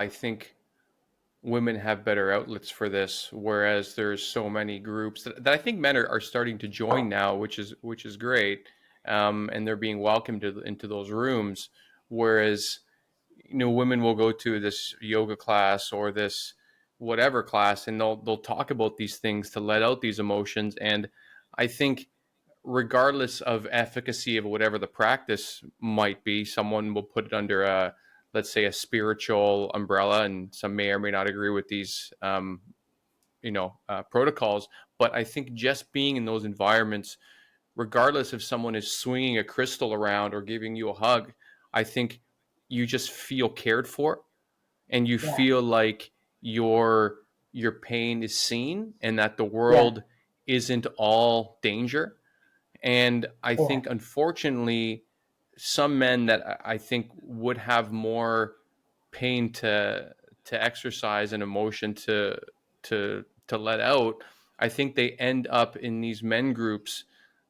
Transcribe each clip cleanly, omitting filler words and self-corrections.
I think women have better outlets for this, whereas there's so many groups that I think men are starting to join now, which is great, and they're being welcomed into those rooms. Whereas, women will go to this yoga class or this whatever class, and they'll talk about these things to let out these emotions. And I think, regardless of efficacy of whatever the practice might be, someone will put it under a, let's say, a spiritual umbrella, and some may or may not agree with these protocols. But I think just being in those environments, regardless if someone is swinging a crystal around or giving you a hug, I think you just feel cared for, and you Yeah. feel like your pain is seen, and that the Yeah. world isn't all danger. And I Yeah. think, unfortunately, some men that I think would have more pain to exercise and emotion to let out, I think they end up in these men groups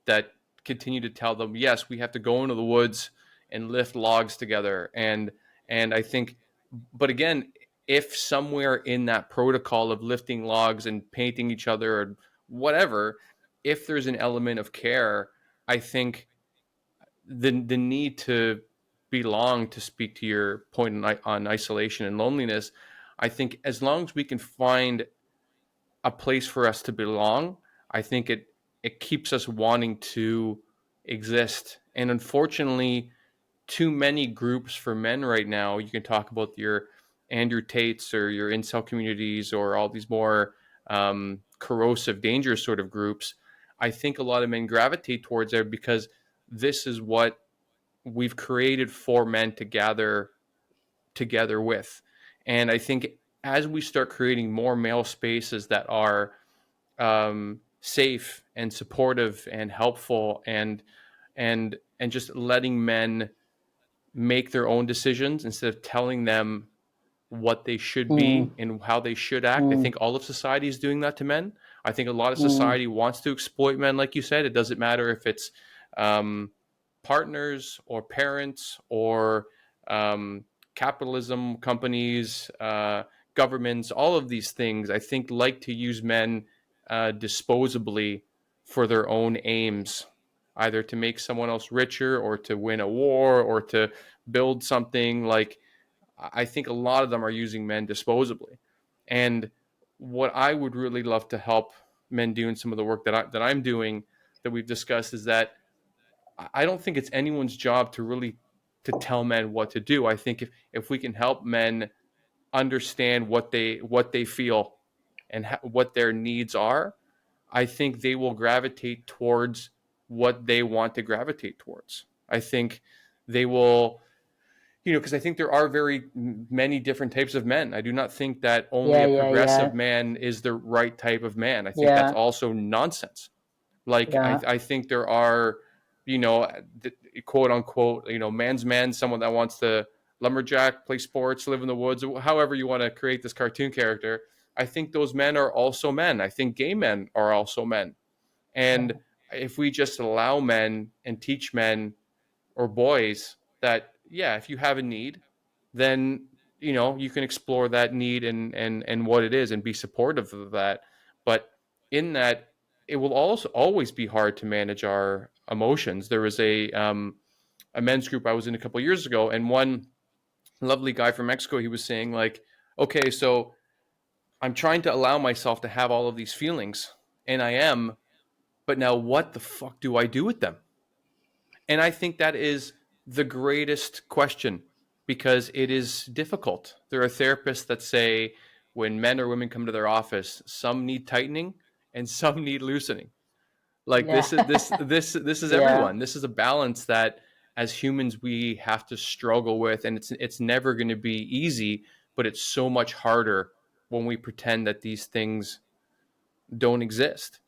that continue to tell them, yes, we have to go into the woods and lift logs together. And I think, but again, if somewhere in that protocol of lifting logs and painting each other or whatever, if there's an element of care, I think the need to belong, to speak to your point on isolation and loneliness, I think as long as we can find a place for us to belong, I think it keeps us wanting to exist. And unfortunately, too many groups for men right now. You can talk about your Andrew Tates or your incel communities or all these more corrosive, dangerous sort of groups. I think a lot of men gravitate towards there because this is what we've created for men to gather together with. And I think as we start creating more male spaces that are safe and supportive and helpful, and just letting men make their own decisions instead of telling them what they should Mm. be and how they should act. I Mm. think all of society is doing that to men. I think a lot of Mm. society wants to exploit men, like you said. It doesn't matter if it's um, partners or parents or capitalism, companies, governments, all of these things, I think, like to use men disposably for their own aims, either to make someone else richer or to win a war or to build something. Like, I think a lot of them are using men disposably. And what I would really love to help men do in some of the work that I'm doing, that we've discussed, is that I don't think it's anyone's job to really to tell men what to do. I think if we can help men understand what they feel and what their needs are, I think they will gravitate towards what they want to gravitate towards. I think they will, because I think there are very many different types of men. I do not think that only Yeah. a Yeah. progressive Yeah. man is the right type of man. I think that's Yeah. also nonsense. Like, Yeah. I think there are, you know, quote unquote, man's man, someone that wants to lumberjack, play sports, live in the woods, however you want to create this cartoon character. I think those men are also men. I think gay men are also men. And if we just allow men and teach men or boys that, yeah, if you have a need, then you can explore that need and what it is and be supportive of that. But in that, it will also always be hard to manage our emotions. There was a men's group I was in a couple of years ago, and one lovely guy from Mexico, he was saying, like, okay, so I'm trying to allow myself to have all of these feelings, and I am, but now what the fuck do I do with them? And I think that is the greatest question, because it is difficult. There are therapists that say when men or women come to their office, some need tightening and some need loosening. Like, Yeah. this is Yeah. everyone. This is a balance that as humans we have to struggle with, and it's never going to be easy, but it's so much harder when we pretend that these things don't exist.